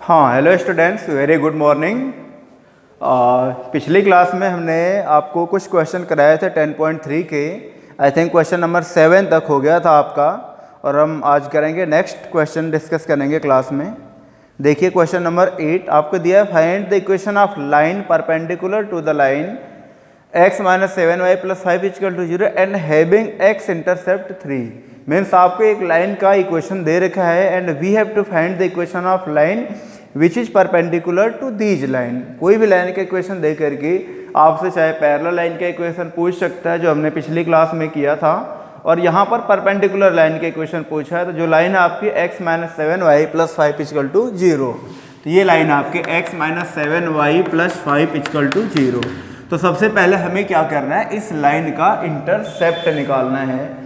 हाँ, hello students, very good morning. पिछली class में हमने आपको कुछ क्वेश्चन कराए थे 10.3 के। आई थिंक क्वेश्चन नंबर 7 तक हो गया था आपका, और हम आज करेंगे नेक्स्ट क्वेश्चन डिस्कस करेंगे क्लास में। देखिए क्वेश्चन नंबर 8 आपको दिया है, find the equation of line perpendicular to the line x minus 7y plus 5 equal to 0 and having x intercept 3। Means आपको एक लाइन का इक्वेशन दे रखा है and we have to find the equation of line which is perpendicular to these line. कोई भी लाइन का इक्वेशन दे करके आपसे चाहे पैरेलल लाइन का इक्वेशन पूछ सकता है, जो हमने पिछली क्लास में किया था, और यहाँ पर परपेंडिकुलर लाइन का इक्वेशन पूछा है। तो जो लाइन है आपकी x minus 7y plus 5 equal to 0, तो ये लाइन आपके x minus 7y plus 5 equal to 0। तो सबसे पहले हमें क्या करना है, इस लाइन का इंटरसेप्ट निकालना है,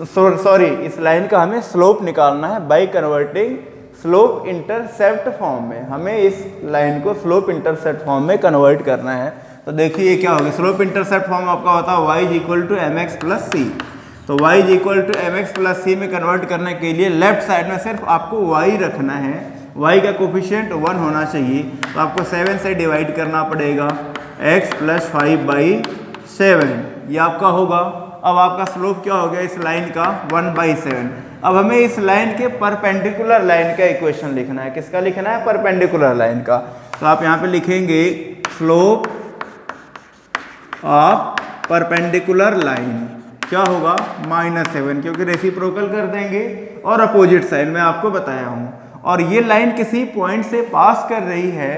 सॉरी इस लाइन का हमें स्लोप निकालना है by converting slope intercept form में। हमें इस लाइन को स्लोप इंटरसेप्ट फॉर्म में कन्वर्ट करना है। तो देखिए ये क्या होगा, स्लोप इंटरसेप्ट फॉर्म आपका होता है y equal to M X plus C. तो y equal to M X plus C में कन्वर्ट करने के लिए लेफ्ट साइड में सिर्फ आपको y रखना है, y का कोफिशिएंट 1 होना चाहिए। तो आपको 7 से डिवाइड करना पड़ेगा, x प्लस 5/7 ये आपका होगा। अब आपका स्लोप क्या हो गया इस लाइन का, 1/7। अब हमें इस लाइन के परपेंडिकुलर लाइन का इक्वेशन लिखना है। किसका लिखना है, परपेंडिकुलर लाइन का। तो आप यहाँ पे लिखेंगे स्लोप ऑफ परपेंडिकुलर लाइन क्या होगा, -7, क्योंकि रेसिप्रोकल कर देंगे और अपोजिट साइड में आपको बताया हूँ। और ये लाइन किसी पॉइंट से पास कर रही है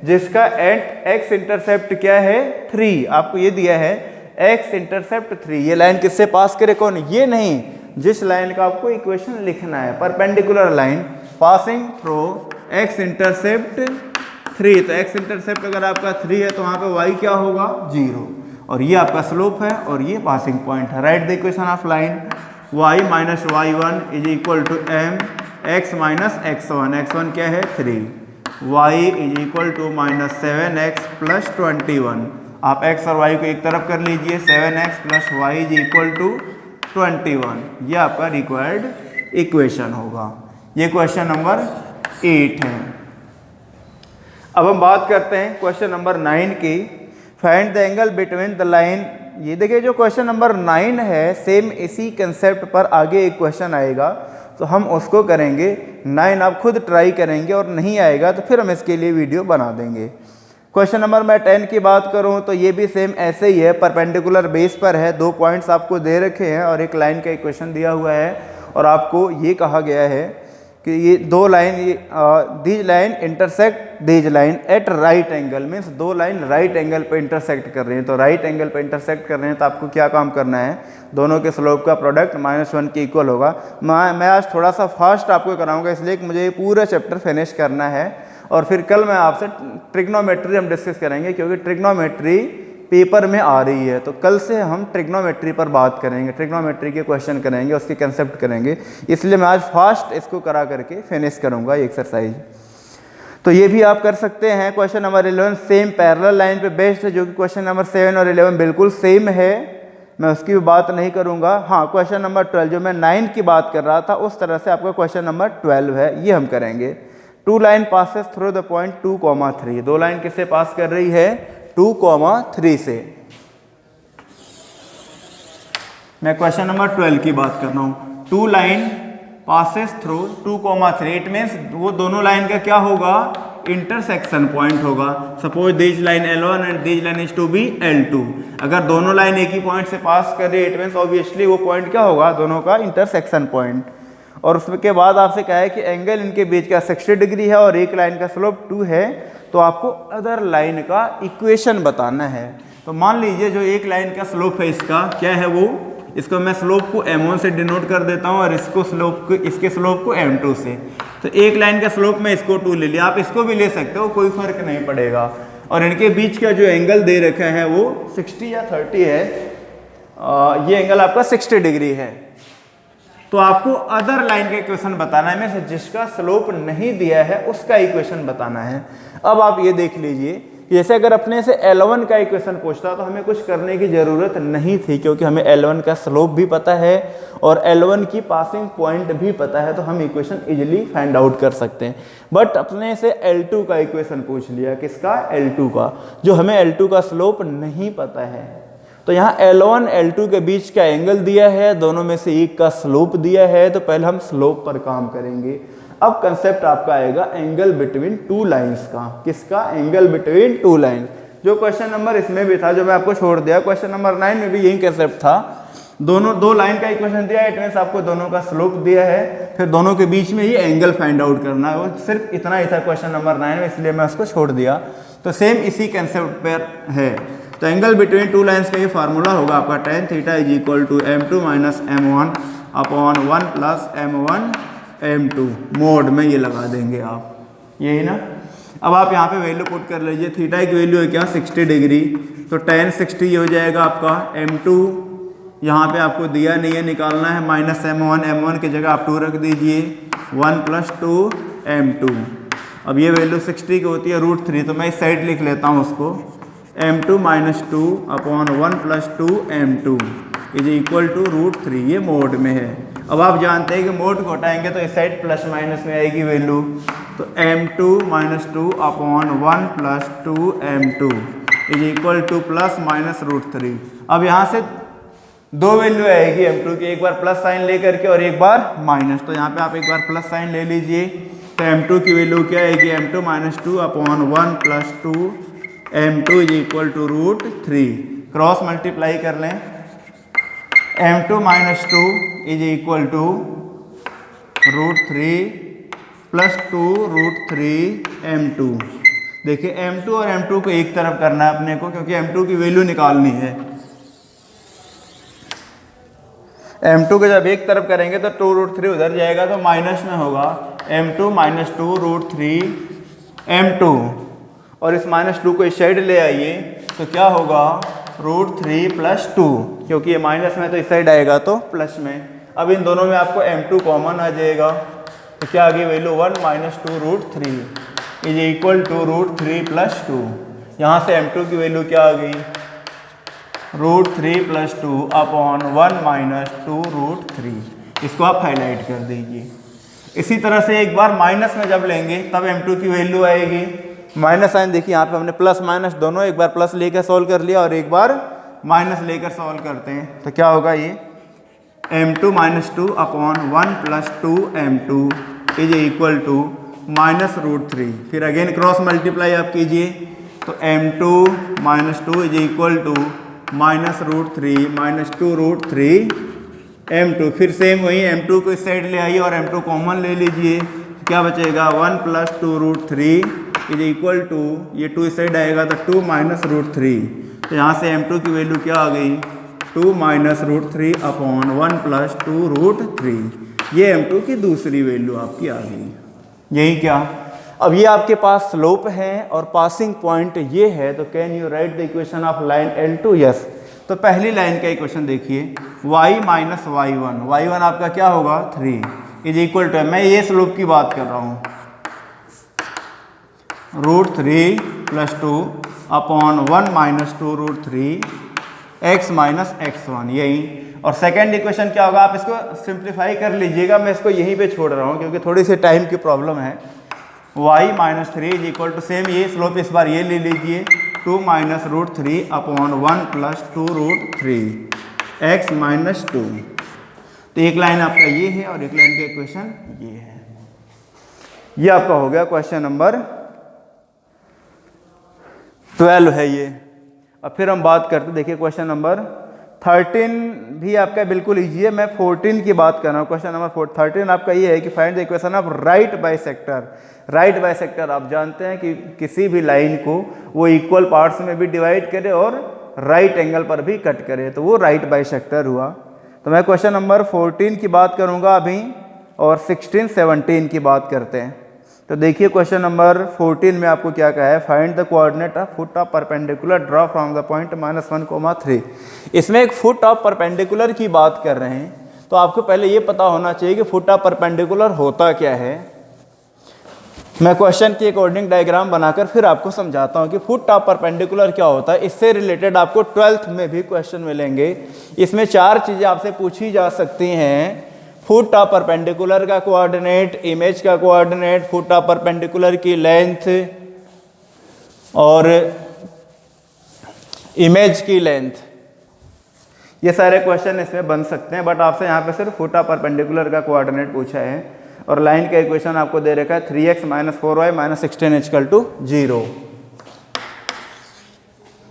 जिसका एट एक्स इंटरसेप्ट क्या है, 3। आपको ये दिया है x इंटरसेप्ट 3। ये लाइन किससे पास करे, कौन, ये नहीं, जिस लाइन का आपको इक्वेशन लिखना है, perpendicular line passing through x intercept 3। तो x इंटरसेप्ट अगर आपका 3 है तो वहाँ पे y क्या होगा, 0, और ये आपका स्लोप है और ये पासिंग पॉइंट है। Right the equation of line y minus y1 is equal to m x minus x1। x1 क्या है, 3, y is equal to minus 7x plus 21। आप x और y को एक तरफ कर लीजिए, 7x plus y is equal to 21। ये आपका रिक्वायर्ड इक्वेशन होगा। ये क्वेश्चन नंबर 8 है। अब हम बात करते हैं क्वेश्चन नंबर 9 की, find the angle between the line. ये देखिए जो क्वेश्चन नंबर 9 है, सेम इसी कंसेप्ट पर आगे एक क्वेश्चन आएगा, तो हम उसको करेंगे। 9 आप खुद ट्राई करेंगे और नहीं आएगा तो फिर हम इसके लिए वीडियो बना देंगे। क्वेश्चन नंबर मैं 10 की बात करूं तो ये भी सेम ऐसे ही है, परपेंडिकुलर बेस पर है। 2 पॉइंट्स आपको दे रखे हैं और एक लाइन का इक्वेशन दिया हुआ है, और आपको ये कहा गया है कि ये 2 line, these line intersect these line at right angle. Means 2 line right angle पे इंटरसेक्ट कर रही हैं। तो राइट एंगल पे इंटरसेक्ट कर रहे हैं तो आपको क्या काम करना है, दोनों के स्लोप का प्रोडक्ट -1 के इक्वल होगा। मैं आज थोड़ा सा फास्ट आपको कराऊंगा, इसलिए कि मुझे ये पूरा चैप्टर फिनिश करना है, और फिर कल मैं आपसे ट्रिग्नोमेट्री हम डिस्कस करेंगे, क्योंकि ट्रिग्नोमेट्री पेपर में आ रही है। तो कल से हम ट्रिग्नोमेट्री पर बात करेंगे, ट्रिग्नोमेट्री के क्वेश्चन करेंगे, उसके कंसेप्ट करेंगे। इसलिए मैं आज फास्ट इसको करा करके फिनिश करूंगा ये एक्सरसाइज। तो ये भी आप कर सकते हैं। Question number 11 same parallel line पे बेस्ड है, जो कि क्वेश्चन नंबर 7 और 11 बिल्कुल सेम है, मैं उसकी भी बात नहीं करूंगा। हाँ, क्वेश्चन नंबर 12 जो मैं 9 की बात कर रहा था, उस तरह से आपका क्वेश्चन नंबर 12 है, ये हम करेंगे। 2 line passes through the point 2,3। 2 line किससे पास कर रही है, 2,3 से। मैं क्वेश्चन नंबर 12 की बात कर रहा हूं। 2 line passes through 2,3, it means वो दोनों लाइन का क्या होगा, इंटरसेक्शन पॉइंट होगा। Suppose this line L1 and this line is to be L2। अगर दोनों लाइन एक ही पॉइंट से पास कर रही है, इट मीन्स ऑब्वियसली वो पॉइंट क्या होगा, दोनों का इंटरसेक्शन पॉइंट। और उसके बाद आपसे कहा है कि एंगल इनके बीच का 60 डिग्री है और एक लाइन का स्लोप 2 है, तो आपको अदर लाइन का इक्वेशन बताना है। तो मान लीजिए जो एक लाइन का स्लोप है इसका क्या है, वो इसको मैं स्लोप को m1 से डिनोट कर देता हूँ और इसके स्लोप को m2 से। तो एक लाइन का स्लोप में इसको 2 ले लिया, आप इसको भी ले सकते हो, कोई फर्क नहीं पड़ेगा। और इनके बीच का जो एंगल दे रखा है वो 60 या 30 है, ये एंगल आपका 60 डिग्री है। तो आपको अदर लाइन का इक्वेशन बताना है, में से जिसका स्लोप नहीं दिया है उसका इक्वेशन बताना है। अब आप ये देख लीजिए जैसे अगर अपने से L1 का इक्वेशन पूछता तो हमें कुछ करने की ज़रूरत नहीं थी, क्योंकि हमें L1 का स्लोप भी पता है और L1 की पासिंग पॉइंट भी पता है, तो हम इक्वेशन इजीली फाइंड आउट कर सकते हैं। बट अपने से L2 का इक्वेशन पूछ लिया, किसका? L2 का, जो हमें L2 का स्लोप नहीं पता है। तो यहाँ L1 L2 के बीच का एंगल दिया है, दोनों में से एक का स्लोप दिया है, तो पहले हम स्लोप पर काम करेंगे। अब कंसेप्ट आपका आएगा एंगल बिटवीन टू लाइंस का। किसका? एंगल बिटवीन टू लाइंस, जो क्वेश्चन नंबर इसमें भी था, जो मैं आपको छोड़ दिया। क्वेश्चन नंबर 9 में भी यही कंसेप्ट था। दो लाइन का इक्वेशन दिया है, इट मींस आपको दोनों का स्लोप दिया है, फिर दोनों के बीच में ये एंगल फाइंड आउट करना है। वो सिर्फ इतना ही था क्वेश्चन नंबर 9 में, इसलिए मैं उसको छोड़ दिया। तो सेम इसी कंसेप्ट पर है। तो एंगल बिटवीन टू लाइंस का ये फार्मूला होगा आपका tan theta is equal to m2 minus m1 upon 1 plus m1 m2। Mod में ये लगा देंगे आप, यही ना। अब आप यहाँ पे वैल्यू पुट कर लीजिए। थीटा की वैल्यू है क्या? 60 डिग्री, तो tan 60 ये हो जाएगा आपका m2, यहाँ पे आपको दिया नहीं है, निकालना है, माइनस m1 की जगह आप 2 रख दीजिए, 1 प्लस 2 m2। अब ये वैल्यू 60 की होती है √3, तो मैं इस साइड लिख लेता हूँ उसको, m2 minus 2 upon 1 plus 2 m2 is equal to √3। ये मोड में है। अब आप जानते हैं कि मोड को हटाएंगे तो इस साइड प्लस माइनस में आएगी वैल्यू, तो m2 minus 2 upon 1 plus 2 m2 is equal two plus minus √3। अब यहाँ से दो वैल्यू आएगी m2 की, एक बार प्लस साइन लेकर के और एक बार माइनस। तो यहाँ पे आप एक बार प्लस साइन ले लीजिए, तो m2 की वैल्यू क्या आएगी? m2 minus 2 upon 1 plus 2 m2 is equal to √3। Cross multiply कर लें, m2 minus 2 is equal to √3 plus 2 √3 m2। देखिए m2 और m2 को एक तरफ करना है अपने को, क्योंकि m2 की वैल्यू निकालनी है। m2 को जब एक तरफ करेंगे तो 2 √3 उधर जाएगा, तो माइनस में होगा m2 माइनस 2 √3 m2, और इस माइनस 2 को इस साइड ले आइए, तो क्या होगा? √3 प्लस 2, क्योंकि ये माइनस में तो इस साइड आएगा तो प्लस में। अब इन दोनों में आपको m2 कॉमन आ जाएगा, तो क्या आ गई value? 1 minus 2 √3 is equal to √3 plus 2। यहाँ से m2 की वैल्यू क्या आ गई? √3 प्लस 2 अपॉन 1 माइनस 2 √3। इसको आप हाईलाइट कर दीजिए। इसी तरह से एक बार माइनस में जब लेंगे तब m2 की वैल्यू आएगी, माइनस साइन देखिए यहाँ पे हमने प्लस माइनस दोनों, एक बार प्लस लेकर सॉल्व कर लिया और एक बार माइनस लेकर सॉल्व करते हैं, तो क्या होगा? ये m2 minus 2 upon 1 plus 2 m2 is equal to minus √3। फिर अगेन क्रॉस मल्टीप्लाई आप कीजिए, तो m2 minus 2 is equal to minus √3 minus 2 √3 m2। फिर सेम वही m2 को इस साइड ले आइए और m2 कॉमन ले लीजिए, तो क्या बचेगा? 1 प्लस 2 √3 इज इक्वल टू, ये 2 इस साइड आएगा तो 2 माइनस √3। तो यहाँ से m2 की वैल्यू क्या आ गई? 2 माइनस √3 अपॉन 1 प्लस 2 √3। ये m2 की दूसरी वैल्यू आपकी आ गई। यही क्या? अब ये आपके पास स्लोप है और पासिंग पॉइंट ये है, तो can you right the equation of line L2? Yes. तो पहली लाइन का इक्वेशन देखिए, y माइनस y1 आपका क्या होगा? 3 इज इक्वल टू, मैं ये स्लोप की बात कर रहा हूँ, √3 plus 2 upon 1 minus 2 √3 x minus x1, यही। और सेकेंड इक्वेशन क्या होगा? आप इसको सिंप्लीफाई कर लीजिएगा, मैं इसको यहीं पे छोड़ रहा हूँ क्योंकि थोड़ी सी टाइम की प्रॉब्लम है। y minus 3 is equal to, same ये स्लोप इस बार ये ले लीजिए, 2 minus √3 upon 1 plus 2 √3 x minus 2। तो एक लाइन आपका ये है और एक लाइन का इक्वेशन ये है। ये आपका हो गया क्वेश्चन नंबर 12 है ये। अब फिर हम बात करते, देखिए क्वेश्चन नंबर 13 भी आपका बिल्कुल इजी है। मैं 14 की बात कर रहा हूँ। क्वेश्चन नंबर 13 आपका ये है कि find the equation of right bisector. Right bisector आप जानते हैं कि किसी भी लाइन को वो इक्वल पार्ट्स में भी डिवाइड करे और राइट एंगल पर भी कट करे, तो वो राइट बाइसेक्टर हुआ। तो मैं क्वेश्चन नंबर 14 की बात करूँगा अभी, और 16, 17 की बात करते हैं। तो देखिए क्वेश्चन नंबर 14 में आपको क्या कहा है? Find the coordinate of foot of perpendicular draw from the point -1, 3। इसमें एक फुट ऑफ परपेंडिकुलर की बात कर रहे हैं, तो आपको पहले ये पता होना चाहिए कि फुट ऑफ परपेंडिकुलर होता क्या है। मैं क्वेश्चन के अकॉर्डिंग डायग्राम बनाकर फिर आपको समझाता हूँ कि फुट ऑफ परपेंडिकुलर क्या होता है। इससे रिलेटेड आपको 12th में भी क्वेश्चन मिलेंगे। इसमें 4 चीज़ें आपसे पूछी जा सकती हैं। फुट ऑफ परपेंडिकुलर का कोऑर्डिनेट, इमेज का कोऑर्डिनेट, फुट ऑफ परपेंडिकुलर की लेंथ और इमेज की लेंथ, ये सारे क्वेश्चन इसमें बन सकते हैं। बट आपसे यहाँ पे सिर्फ फुट ऑफ परपेंडिकुलर का कोऑर्डिनेट पूछा है और लाइन का इक्वेशन आपको दे रखा है 3x - 4y - 16 = 0।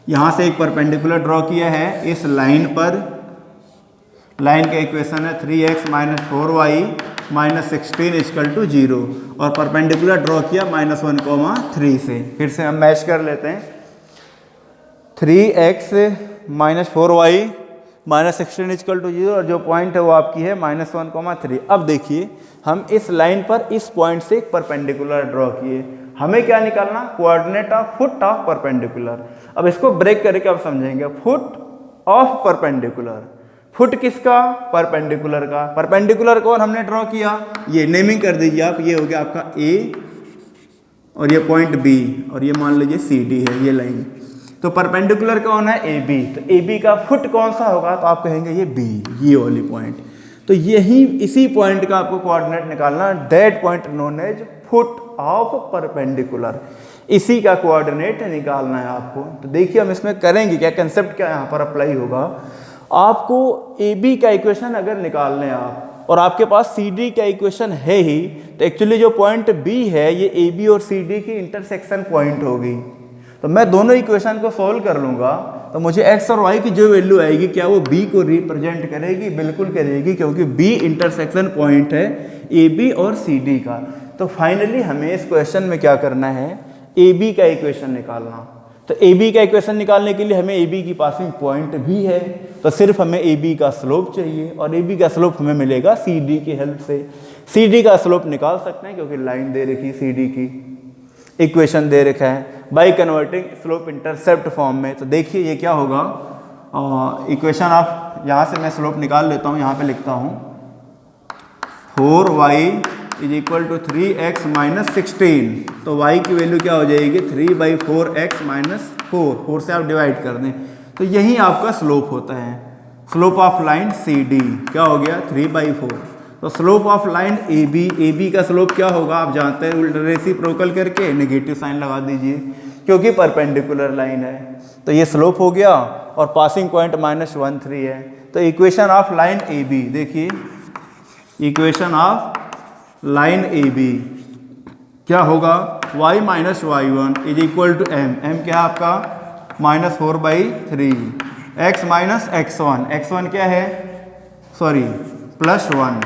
यहाँ से एक परपेंडिकुलर ड्रॉ किया है इस लाइन पर। लाइन का इक्वेशन है 3x - 4y - 16 = 0 और परपेंडिकुलर ड्रॉ किया -1, 3 से। फिर से हम मैच कर लेते हैं। 3x - 4y - 16 = 0 और जो पॉइंट है वो आपकी है -1, 3। अब देखिए हम इस लाइन पर इस पॉइंट से एक परपेंडिकुलर ड्रॉ किए। हमें क्या निकालना? Coordinate of foot of perpendicular. अब इसको ब्रेक करके आप समझेंगे। फुट ऑफ परपेंडिकुलर, फुट किसका? परपेंडिकुलर का। परपेंडिकुलर कौन हमने ड्रॉ किया? ये नेमिंग कर दीजिए आप। ये हो गया आपका A और ये पॉइंट B और ये मान लीजिए CD है ये लाइन। तो परपेंडिकुलर कौन है? AB। तो AB का फुट कौन सा होगा? तो आप कहेंगे ये B, ये वाली पॉइंट। तो यही इसी पॉइंट का आपको कोऑर्डिनेट निकालना। That point known as foot of perpendicular, इसी का कोऑर्डिनेट निकालना है आपको। तो देखिए हम इसमें करेंगे क्या, कंसेप्ट क्या यहाँ पर अप्लाई होगा। आपको AB का इक्वेशन अगर निकालने हैं आप और आपके पास CD का इक्वेशन है ही, तो एक्चुअली जो पॉइंट B है ये AB और CD की इंटरसेक्शन पॉइंट होगी। तो मैं दोनों इक्वेशन को सॉल्व कर लूँगा तो मुझे x और y की जो वैल्यू आएगी, क्या वो B को रिप्रेजेंट करेगी? बिल्कुल करेगी, क्योंकि B इंटरसेक्शन पॉइंट है AB और CD का। तो फाइनली हमें इस क्वेश्चन में क्या करना है? AB का इक्वेशन निकालना। तो AB का इक्वेशन निकालने के लिए हमें AB की पासिंग पॉइंट भी है, तो सिर्फ हमें AB का स्लोप चाहिए और AB का स्लोप हमें मिलेगा CD की हेल्प से। CD का स्लोप निकाल सकते हैं क्योंकि लाइन दे रखी CD की, इक्वेशन दे रखा है by converting slope intercept form में। तो देखिए ये क्या होगा, इक्वेशन ऑफ, यहाँ से मैं स्लोप निकाल लेता हूँ। यहाँ पे लिखता हूँ 4y = 3x - 16। तो y की वैल्यू क्या हो जाएगी? 3/4x - 4 से आप डिवाइड कर दें तो यही आपका स्लोप होता है। स्लोप ऑफ लाइन CD क्या हो गया? 3/4। तो स्लोप ऑफ लाइन AB का स्लोप क्या होगा? आप जानते हैं, उल्टा रेसिप्रोकल करके नेगेटिव साइन लगा दीजिए क्योंकि परपेंडिकुलर लाइन है। तो ये स्लोप हो गया और पासिंग पॉइंट -1, 3 है। तो इक्वेशन ऑफ लाइन AB, देखिए इक्वेशन ऑफ लाइन AB क्या होगा? y - y1 = m क्या है आपका? -4/3। x - x1 क्या है? सॉरी +1।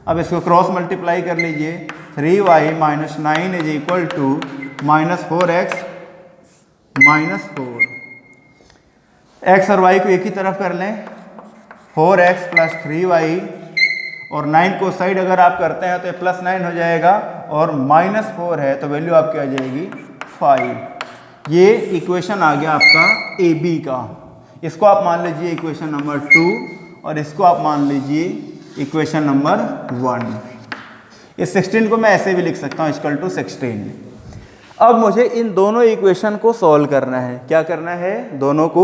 अब इसको क्रॉस मल्टीप्लाई कर लीजिए। 3y - 9 = -4x - 4। x और y को एक ही तरफ कर लें, 4x + 3y और 9 को साइड अगर आप करते हैं तो ये +9 हो जाएगा और -4 है तो वैल्यू आपकी आ जाएगी 5। ये इक्वेशन आ गया आपका AB का। इसको आप मान लीजिए इक्वेशन नंबर 2 और इसको आप मान लीजिए इक्वेशन नंबर 1। इस 16 को मैं ऐसे भी लिख सकता हूँ = 16। अब मुझे इन दोनों इक्वेशन को सॉल्व करना है। क्या करना है? दोनों को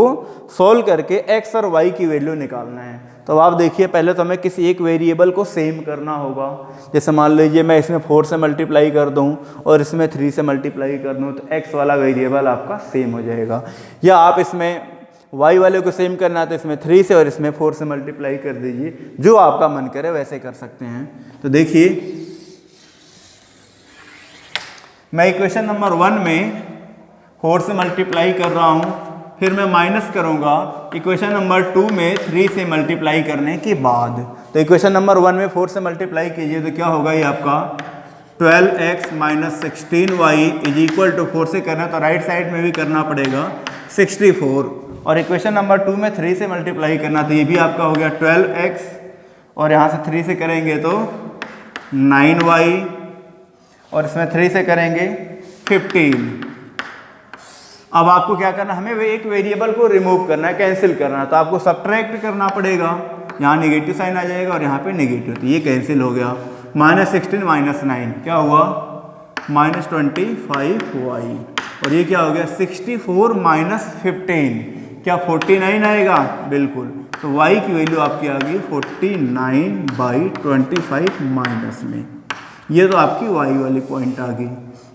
सॉल्व करके x और y की वैल्यू निकालना है। तो आप देखिए पहले तो हमें किसी एक वेरिएबल को सेम करना होगा। जैसे मान लीजिए मैं इसमें 4 से मल्टीप्लाई कर दूं और इसमें 3 से मल्टीप्लाई कर दूं तो x वाला वेरिएबल आपका सेम हो जाएगा। या आप इसमें y वाले को सेम करना है तो इसमें 3 से और इसमें 4 से मल्टीप्लाई कर दीजिए, जो आपका मन करे वैसे कर सकते हैं। तो देखिए मैं इक्वेशन नंबर 1 में 4 से मल्टीप्लाई कर रहा हूँ, फिर मैं माइनस करूँगा इक्वेशन नंबर 2 में 3 से मल्टीप्लाई करने के बाद। तो इक्वेशन नंबर 1 में 4 से मल्टीप्लाई कीजिए तो क्या होगा? ये आपका 12x - 16y = 4 से करना तो राइट साइड में भी करना पड़ेगा 64। और इक्वेशन नंबर 2 में 3 से मल्टीप्लाई करना तो ये भी आपका हो गया 12x और यहाँ से 3 से करेंगे तो 9y और इसमें 3 से करेंगे 15। अब आपको क्या करना, हमें एक वेरिएबल को रिमूव करना है, कैंसिल करना है। तो आपको सब्ट्रैक्ट करना पड़ेगा, यहाँ नेगेटिव साइन आ जाएगा और यहाँ पे नेगेटिव, तो ये कैंसिल हो गया। -16 - 9 क्या हुआ? -25y, और ये क्या हो गया 64 - 15, क्या 49 आएगा? बिल्कुल। तो y की वैल्यू आपकी आ गई 49/25 माइनस में। ये तो आपकी y वाली पॉइंट आ गई।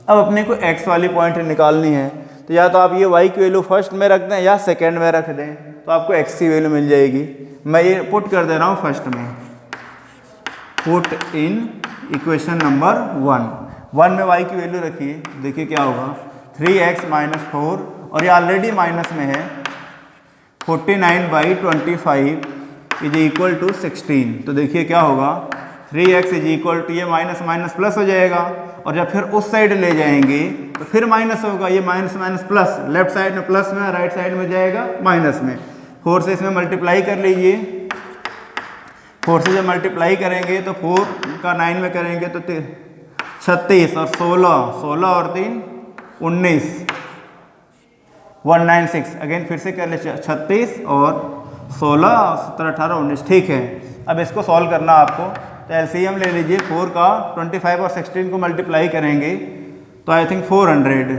अब अपने को x वाली पॉइंट निकालनी है, तो या तो आप ये y की वैल्यू फर्स्ट में रख दें या सेकेंड में रख दें, तो आपको x की वैल्यू मिल जाएगी। मैं ये पुट कर दे रहा हूँ फर्स्ट में, पुट इन इक्वेशन नंबर 1 में y की वैल्यू रखिए, देखिए क्या होगा 3x - 4, और ये ऑलरेडी माइनस में है, 49/25 इज इक्वल टू 16। तो देखिए क्या होगा 3x इज इक्वल टू, ये माइनस माइनस प्लस हो जाएगा, और जब फिर उस साइड ले जाएंगे तो फिर माइनस होगा, ये minus minus plus, left side में प्लस में, राइट साइड में जाएगा माइनस में। 4 से इसमें मल्टीप्लाई कर लीजिए, 4 से जब मल्टीप्लाई करेंगे तो 4 का 9 में करेंगे तो 36, और 16 और 3 19, 196। अगेन फिर से कर ले, 36 और 16, 17, 18, 19। ठीक है, अब इसको सॉल्व करना आपको, तो एलसीएम ले लीजिए। 4 का 25 और 16 को मल्टीप्लाई करेंगे तो आई थिंक 400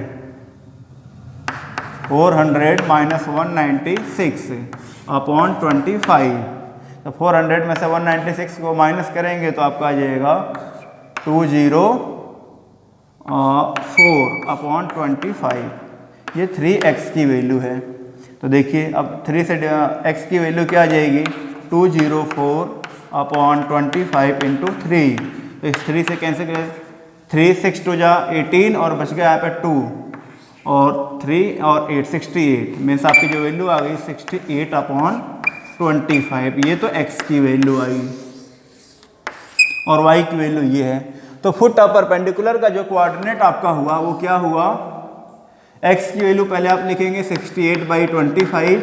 -196 अपॉन 25। तो 400 में से 196 को माइनस करेंगे तो आपका आ जाएगा 204 अपॉन 25। ये 3x की वैल्यू है। तो देखिए अब 3 से x की वैल्यू क्या आ जाएगी 204 अपॉन 25 इंटू 3। तो इस 3 से कैंसिल करें, 3 6 2 जा 18, और बच गया यहाँ पे 2 और 3 और 8 68, मीन्स आपकी जो वैल्यू आ गई 68 अपॉन 25। ये तो x की वैल्यू आई, और y की वैल्यू ये है। तो फुट ऑफ परपेंडिकुलर का जो कोऑर्डिनेट आपका हुआ वो क्या हुआ, x की वैल्यू पहले आप लिखेंगे 68/25,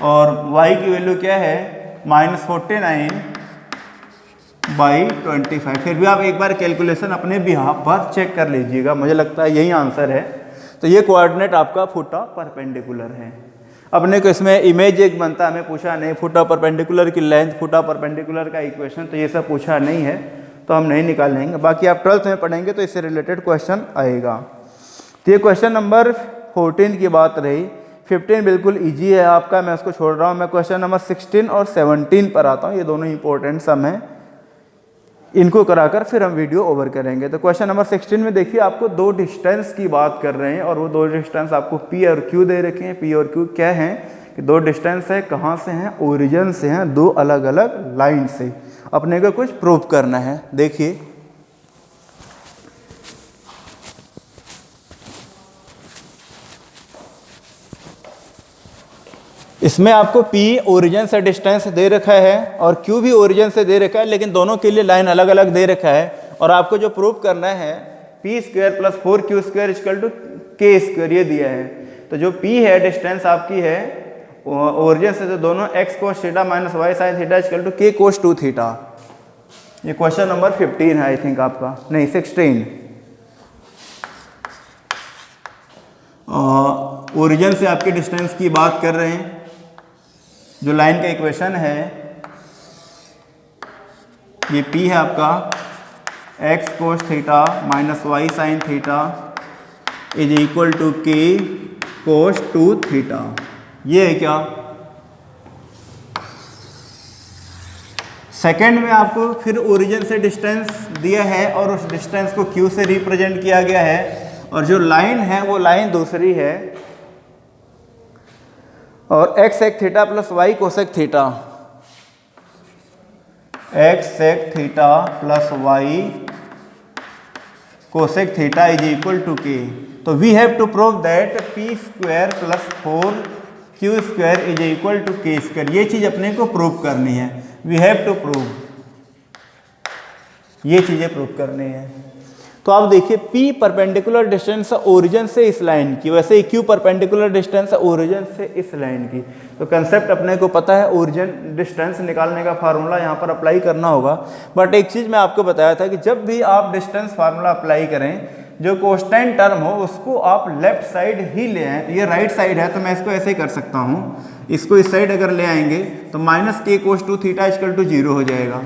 और y की वैल्यू क्या है -49/25। फिर भी आप एक बार कैलकुलेशन अपने बिहाफ पर चेक कर लीजिएगा, मुझे लगता है यही आंसर है। तो ये कोऑर्डिनेट आपका फुट ऑफ परपेंडिकुलर है। अपने को इसमें इमेज एक बनता, हमें पूछा नहीं फुट ऑफ परपेंडिकुलर की लेंथ, फुट ऑफ परपेंडिकुलर का इक्वेशन, तो ये सब पूछा नहीं है, तो हम नहीं निकालेंगे। बाकी आप 12th में पढ़ेंगे तो इससे रिलेटेड क्वेश्चन आएगा। तो ये क्वेश्चन नंबर 14 की बात रही। 15 बिल्कुल इजी है आपका, मैं उसको छोड़ रहा हूँ। मैं क्वेश्चन नंबर 16 और 17 पर आता हूँ, ये दोनों इंपॉर्टेंट सम हैं, इनको कराकर फिर हम वीडियो ओवर करेंगे। तो क्वेश्चन नंबर 16 में देखिए आपको दो डिस्टेंस की बात कर रहे हैं, और वो दो डिस्टेंस आपको P और Q दे रखे हैं। P और Q क्या हैं कि दो डिस्टेंस है, कहाँ से हैं, ओरिजिन से हैं, दो अलग अलग लाइन से। अपने को कुछ प्रूव करना है। देखिए इसमें आपको P ओरिजिन से डिस्टेंस दे रखा है और Q भी ओरिजिन से दे रखा है, लेकिन दोनों के लिए लाइन अलग अलग दे रखा है। और आपको जो प्रूव करना है P² + 4Q² = K², ये दिया है। तो जो P है डिस्टेंस आपकी है ओरिजिन से, तो दोनों x cos θ - y sin θ = K cos 2θ। ये क्वेश्चन नंबर 15 है आई थिंक आपका, नहीं 16। ओरिजिन से आपके डिस्टेंस की बात कर रहे हैं। जो लाइन का इक्वेशन है ये P है आपका x cos θ - y sin θ = K cos 2θ। ये है क्या। सेकंड में आपको फिर ओरिजिन से डिस्टेंस दिया है और उस डिस्टेंस को Q से रिप्रेजेंट किया गया है, और जो लाइन है वो लाइन दूसरी है, और x sec θ + y cosec θ, x sec θ + y cosec θ = K। तो we have to prove that P² + 4Q² = K²। ये चीज अपने को प्रूव करनी है। वी हैव टू प्रूव, ये चीजें प्रूव करनी है। तो आप देखिए P परपेंडिकुलर डिस्टेंस है ओरिजिन से इस लाइन की, वैसे ही Q परपेंडिकुलर डिस्टेंस है ओरिजिन से इस लाइन की। तो कंसेप्ट अपने को पता है, ओरिजिन डिस्टेंस निकालने का फार्मूला यहाँ पर अप्लाई करना होगा। बट एक चीज़ मैं आपको बताया था कि जब भी आप डिस्टेंस फार्मूला अप्लाई करें, जो कांस्टेंट टर्म हो उसको आप लेफ्ट साइड ही ले आएँ। तो ये राइट साइड है, तो मैं इसको ऐसे ही कर सकता हूँ, इसको इस साइड अगर ले आएंगे तो -K cos 2θ = 0 हो जाएगा।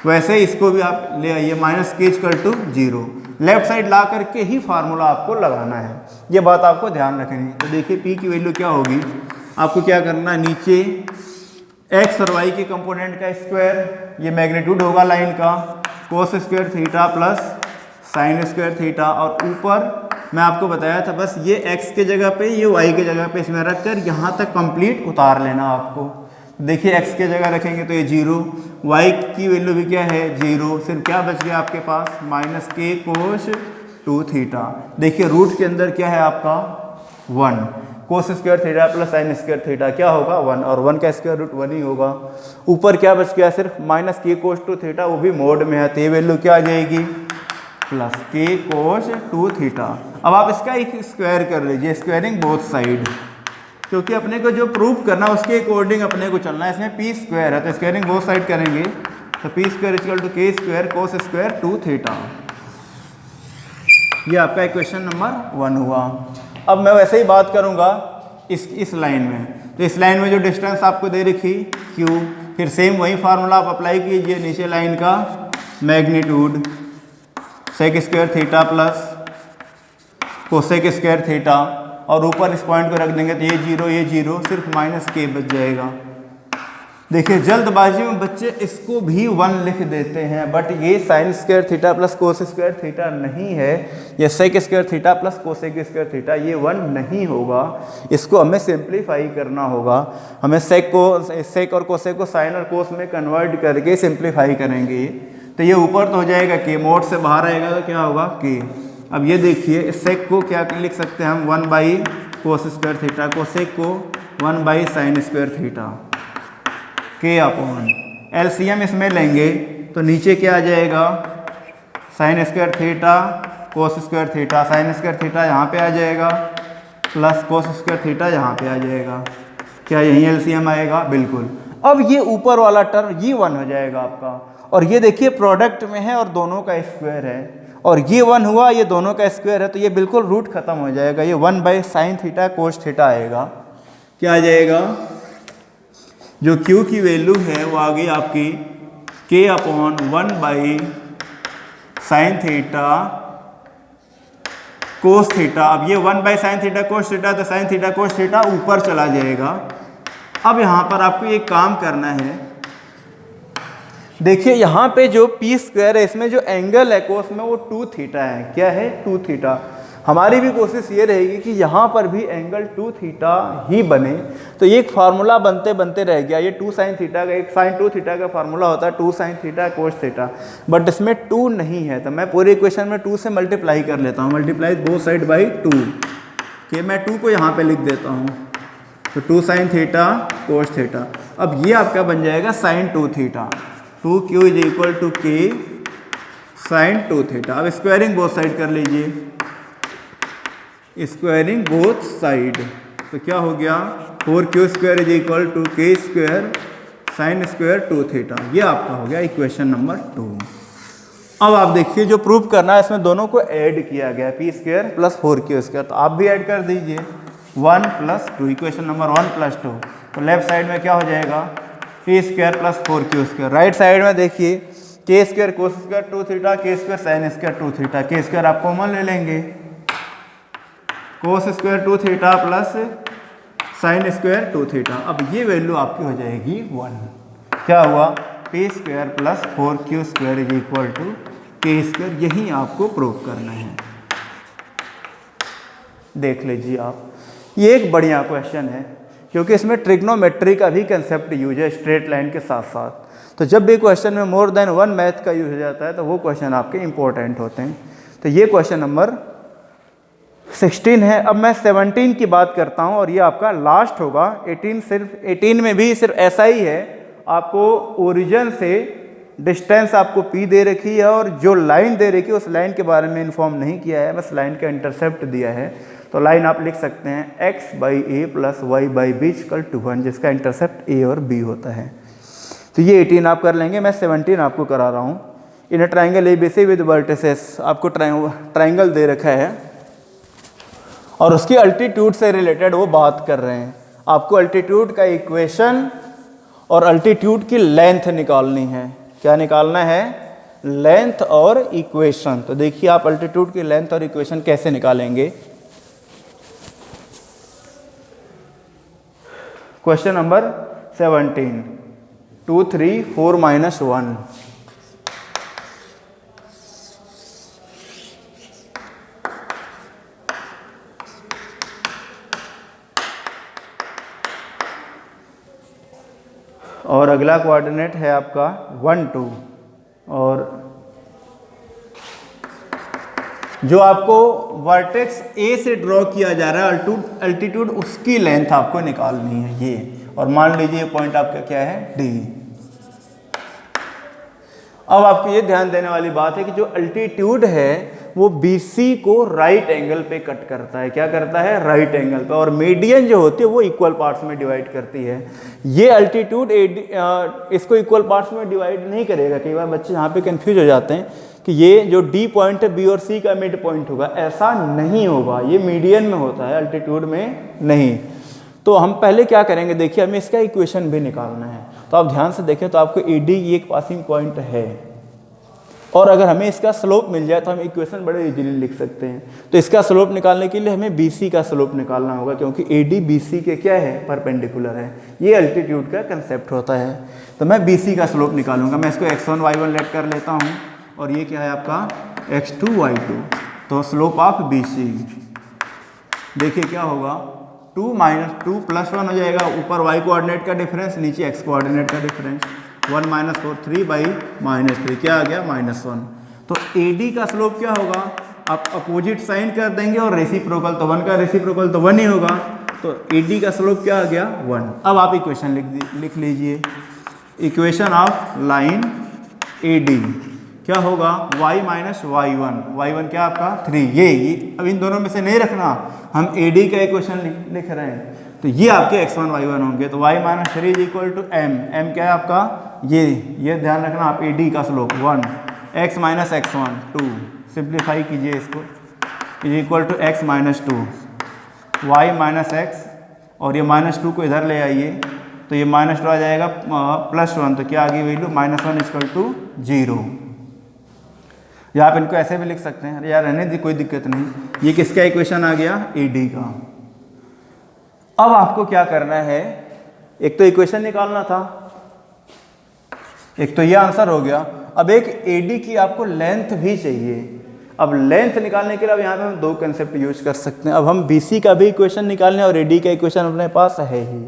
वैसे इसको भी आप ले आइए, माइनस के इक्वल टू 0, लेफ्ट साइड ला करके ही फार्मूला आपको लगाना है, ये बात आपको ध्यान रखनी है। तो देखिए पी की वैल्यू क्या होगी, आपको क्या करना है, नीचे एक्स और वाई के कंपोनेंट का स्क्वायर, ये मैग्नीट्यूड होगा लाइन का, कोस square theta plus sine square theta, और ऊपर मैं आपको बताया था बस ये x के जगह पे, ये y के जगह पे इसमें रख कर यहाँ तक कंप्लीट उतार लेना आपको। देखिए x के जगह रखेंगे तो ये 0, y की वैल्यू भी क्या है 0, सिर्फ क्या बच गया आपके पास माइनस के कोस 2 थीटा। देखिए रूट के अंदर क्या है आपका 1, कोस square theta plus sine square theta क्या होगा 1, और 1 का स्क्वायर रूट 1 ही होगा। ऊपर क्या बच गया सिर्फ माइनस के कोस 2 थीटा, वो भी मोड में है, तो ये वैल्यू क्या आ जाएगी प्लस के कोस 2 थीटा। अब आप इसका एक स्क्वायर कर लीजिए, स्क्वायरिंग बोथ साइड, क्योंकि अपने को जो प्रूव करना उसके अकॉर्डिंग अपने को चलना है। इसमें पी स्क्वायर है तो स्क्वायरिंग बोथ साइड करेंगे, तो P square equal to K square cos square 2 theta. ये आपका इक्वेशन नंबर 1 हुआ। अब मैं वैसे ही बात करूंगा इस लाइन में, तो इस लाइन में जो डिस्टेंस आपको दे रखी Q, फिर सेम वही फार्मूला आप अप्लाई कीजिए, नीचे लाइन का magnitude sec square theta plus cosec square theta, और ऊपर इस पॉइंट को रख देंगे तो ये 0, सिर्फ माइनस के बच जाएगा। देखिए जल्दबाजी में बच्चे इसको भी 1 लिख देते हैं, बट ये sine square theta plus cos square theta नहीं है, ये sec square theta plus cosec square theta, ये 1 नहीं होगा। इसको हमें सिंप्लीफाई करना होगा, हमें सेक और कोसेक को साइन और कोस में कन्वर्ट करके सिंप्लीफाई करेंगे। तो ये ऊपर तो हो जाएगा के, मोड से बाहर आएगा तो क्या होगा के। अब ये देखिए इस सेक को क्या लिख सकते हैं हम 1 by cos square theta, cosec को 1 बाई साइन स्क्वायर थीटा, के अपॉन एलसीएम इसमें लेंगे तो नीचे क्या आ जाएगा sign square theta cos square theta, sign square theta यहाँ पे आ जाएगा प्लस कोस स्क्वायर थीटा यहाँ पे आ जाएगा। क्या यही एलसीएम आएगा? बिल्कुल। अब ये ऊपर वाला टर्म ये 1 हो जाएगा आपका, और ये देखिए प्रोडक्ट में है और दोनों का स्क्वायर है, और ये 1 हुआ, ये दोनों का स्क्वायर है, तो ये बिल्कुल रूट खत्म हो जाएगा, ये 1 by sine theta cos theta आएगा। क्या आ जाएगा? जो Q की वैल्यू है वो आ गई आपकी K upon 1 by sine theta cos theta. अब ये 1 by sine theta cos theta, तो साइन थीटा कोस थीटा ऊपर चला जाएगा। अब यहाँ पर आपको एक काम करना है, देखिए यहाँ पे जो पी स्क्वायर है इसमें जो एंगल है कोस में वो 2 थीटा है। क्या है? 2 थीटा। हमारी भी कोशिश ये रहेगी कि यहाँ पर भी एंगल 2 थीटा ही बने। तो एक फार्मूला बनते बनते रह गया, ये 2 साइन थीटा का, एक साइन 2 थीटा का फार्मूला होता है 2 sine theta cos theta, but इसमें 2 नहीं है, तो मैं पूरे इक्वेशन में 2 से मल्टीप्लाई कर लेता हूँ, मल्टीप्लाई बोथ साइड बाई 2, कि मैं 2 को यहाँ पे लिख देता हूँ, तो 2 साइन थीटा कोस थीटा। अब ये आपका बन जाएगा sine 2 theta, 2Q is equal to K sine 2 theta. अब स्क्वायरिंग बोथ साइड कर लीजिए, स्क्वायरिंग बोथ साइड, तो क्या हो गया 4Q square is equal to K square sine square 2 theta. ये आपका हो गया इक्वेशन नंबर 2। अब आप देखिए जो प्रूव करना है इसमें दोनों को ऐड किया गया, P square plus 4Q square, तो आप भी ऐड कर दीजिए 1 प्लस 2, इक्वेशन नंबर 1 प्लस 2। तो लेफ्ट साइड में क्या हो जाएगा P square plus 4Q square. Right side में देखिए K square cos square 2 theta, K square sine square 2 theta, K square आप कॉमन ले लेंगे, cos square 2 theta plus sine square 2 theta. अब ये वैल्यू आपकी हो जाएगी 1। क्या हुआ? P square plus 4Q square is equal to K square. यही आपको प्रूव करना है। देख लीजिए आप, ये एक बढ़िया क्वेश्चन है क्योंकि इसमें ट्रिग्नोमेट्री का भी कंसेप्ट यूज है स्ट्रेट लाइन के साथ साथ। तो जब भी क्वेश्चन में मोर देन 1 मैथ का यूज हो जाता है तो वो क्वेश्चन आपके इंपॉर्टेंट होते हैं। तो ये क्वेश्चन नंबर 16 है। अब मैं 17 की बात करता हूँ और ये आपका लास्ट होगा। 18 में भी सिर्फ ऐसा ही है, आपको ओरिजिन से डिस्टेंस आपको P दे रखी है और जो लाइन दे रखी है उस लाइन के बारे में इन्फॉर्म नहीं किया है, बस लाइन का इंटरसेप्ट दिया है। तो लाइन आप लिख सकते हैं x by a plus y by b equal to 1, जिसका इंटरसेप्ट A और B होता है। तो ये 18 आप कर लेंगे, मैं 17 आपको करा रहा हूँ। In triangle ABC with vertices, आपको ट्राइंगल दे रखा है और उसकी अल्टीट्यूड से रिलेटेड वो बात कर रहे हैं। आपको अल्टीट्यूड का इक्वेशन और अल्टीट्यूड की लेंथ निकालनी है। क्या निकालना है? लेंथ और इक्वेशन। तो देखिए आप अल्टीट्यूड की लेंथ और इक्वेशन कैसे निकालेंगे। Question number 17, 2 3 4 -1। और अगला कोऑर्डिनेट है आपका 1 2, और जो आपको वर्टेक्स ए से ड्रॉ किया जा रहा है अल्टीट्यूड, उसकी लेंथ आपको निकालनी है ये। और मान लीजिए पॉइंट आपका क्या है? डी। अब आपको ये ध्यान देने वाली बात है कि जो अल्टीट्यूड है वो BC को राइट एंगल पे कट करता है। क्या करता है? राइट एंगल पे। और मीडियन जो होती है वो इक्वल पार्ट्स में डिवाइड करती है। ये अल्टीट्यूड इसको इक्वल पार्ट्स में डिवाइड नहीं करेगा। कई बार बच्चे यहाँ पे कंफ्यूज हो जाते हैं कि ये जो D पॉइंट है B और C का मिड पॉइंट होगा। ऐसा नहीं होगा, ये मीडियन में होता है, अल्टीट्यूड में नहीं। तो हम पहले क्या करेंगे, देखिए हमें इसका इक्वेशन भी निकालना है। तो आप ध्यान से देखें तो आपको AD एक पासिंग पॉइंट है, और अगर हमें इसका स्लोप मिल जाए तो हम इक्वेशन बड़े इजीली लिख सकते हैं। तो इसका स्लोप निकालने के लिए हमें BC का स्लोप निकालना होगा, क्योंकि AD BC के क्या है? परपेंडिकुलर है। ये अल्टीट्यूड का कंसेप्ट होता है। तो मैं BC का स्लोप निकालूंगा। मैं इसको x1 y1 लेट कर लेता हूँ, और ये क्या है आपका? x2 y2। तो स्लोप ऑफ BC देखिए क्या होगा? 2 - 2 + 1 हो जाएगा। ऊपर y कोऑर्डिनेट का डिफरेंस, नीचे x कोऑर्डिनेट का डिफरेंस। 1 - 4 3/-3 क्या आ गया? -1। तो AD का स्लोप क्या होगा? आप अपोजिट साइन कर देंगे, और रेसिप्रोकल तो 1 का रेसिप्रोकल तो 1 ही होगा। तो AD का स्लोप क्या आ गया? 1। अब आप इक्वेशन लिख लीजिए। इक्वेशन ऑफ लाइन AD क्या होगा? y - y1। y1 क्या आपका? 3। ये अब इन दोनों में से नहीं रखना, हम AD का इक्वेशन लिख रहे हैं। तो ये आपके x1 y1 होंगे। तो y - 3 = m। m क्या है आपका? ये ध्यान रखना आप। AD का स्लोप 1, x - x1 2। सिंप्लीफाई कीजिए इसको, = x - 2, y - x, और ये -2 को इधर ले आइए तो ये -2 आ जाएगा +1। तो क्या आ गई वैल्यू? -1 = 0। या आप इनको ऐसे भी लिख सकते हैं, यार रहने दी, कोई दिक्कत नहीं। ये किसका इक्वेशन आ गया? AD का। अब आपको क्या करना है? एक तो इक्वेशन निकालना था, एक तो ये आंसर हो गया। अब एक AD की आपको लेंथ भी चाहिए। अब लेंथ निकालने के लिए अब यहाँ पे हम दो कंसेप्ट यूज कर सकते हैं। अब हम BC का भी इक्वेशन निकालने और AD का इक्वेशन अपने पास है ही,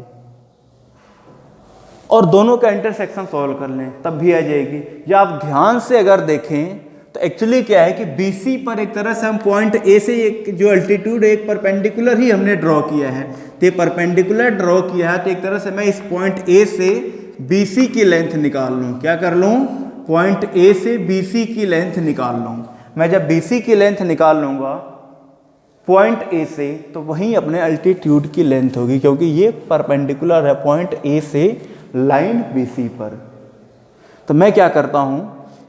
और दोनों का इंटरसेक्शन सॉल्व कर लें तब भी आ जाएगी। या आप ध्यान से अगर देखें तो एक्चुअली क्या है कि BC पर एक तरह से हम पॉइंट A से एक जो अल्टीट्यूड एक परपेंडिकुलर ही हमने ड्रॉ किया है। तो ये परपेंडिकुलर ड्रॉ किया है, तो एक तरह से मैं इस पॉइंट A से BC की लेंथ निकाल लूँ। क्या कर लूँ? पॉइंट A से BC की लेंथ निकाल लूँ। मैं जब BC की लेंथ निकाल लूँगा पॉइंट A से, तो वहीं अपने अल्टीट्यूड की लेंथ होगी, क्योंकि ये परपेंडिकुलर है पॉइंट A से लाइन BC पर। तो मैं क्या करता हूँ,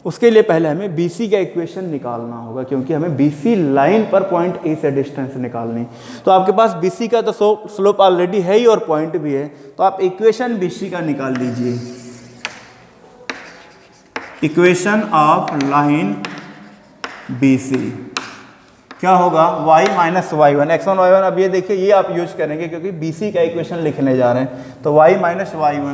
उसके लिए पहले हमें BC का इक्वेशन निकालना होगा, क्योंकि हमें BC लाइन पर पॉइंट A से डिस्टेंस निकालनी। तो आपके पास BC का तो स्लोप ऑलरेडी है ही और पॉइंट भी है, तो आप इक्वेशन BC का निकाल लीजिए। इक्वेशन ऑफ लाइन BC क्या होगा? y - y1, x1 y1। अब ये देखिए, ये आप यूज करेंगे क्योंकि BC का इक्वेशन लिखने जा रहे हैं। तो y - y1,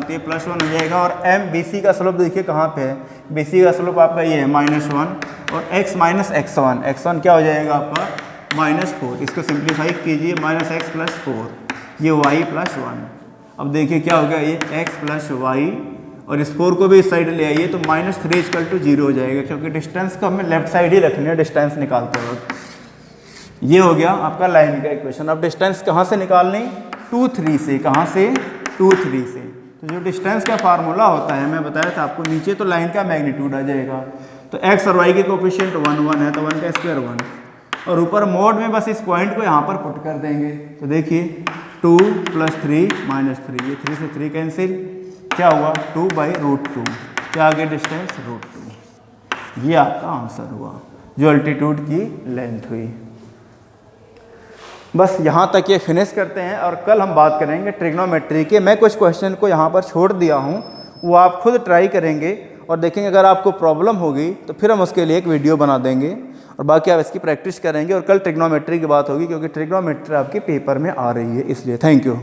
तो ये +1 हो जाएगा। और m BC का स्लोप देखिए कहाँ पे है? BC का स्लोप आपका ये है -1, और x - x1, x1 क्या हो जाएगा आपका? -4। इसको सिंप्लीफाई कीजिए, -x + 4, ये y + 1। अब देखिए क्या हो गया? ये x + y, और इस 4 को भी इस साइड ले आइए तो -3 = 0 हो जाएगा, क्योंकि डिस्टेंस को हमें लेफ्ट साइड ही रखनी है डिस्टेंस निकालते वक्त। ये हो गया आपका लाइन का इक्वेशन। अब डिस्टेंस कहाँ से निकालनी? 2 3 से। कहाँ से? 2 3 से। तो जो डिस्टेंस का फार्मूला होता है, मैं बताया था आपको, नीचे तो लाइन का मैग्नीट्यूड आ जाएगा। तो x और y के कोफिशिएंट 1 1 है, तो 1 का स्क्वायर 1, और ऊपर मोड में बस इस पॉइंट को यहाँ पर पुट कर देंगे। तो देखिए 2 + 3 -3, ये 3 से 3 कैंसिल, क्या हुआ? 2/√2। क्या आ गया? डिस्टेंस √2। ये आपका आंसर हुआ, जो अल्टीट्यूड की लेंथ हुई। बस यहाँ तक ये फिनिश करते हैं, और कल हम बात करेंगे ट्रिग्नोमेट्री के। मैं कुछ क्वेश्चन को यहाँ पर छोड़ दिया हूँ, वो आप खुद ट्राई करेंगे और देखेंगे। अगर आपको प्रॉब्लम होगी तो फिर हम उसके लिए एक वीडियो बना देंगे और बाकी आप इसकी प्रैक्टिस करेंगे। और कल ट्रिग्नोमेट्री की बात होगी, क्योंकि ट्रिग्नोमेट्री आपके पेपर में आ रही है, इसलिए थैंक यू।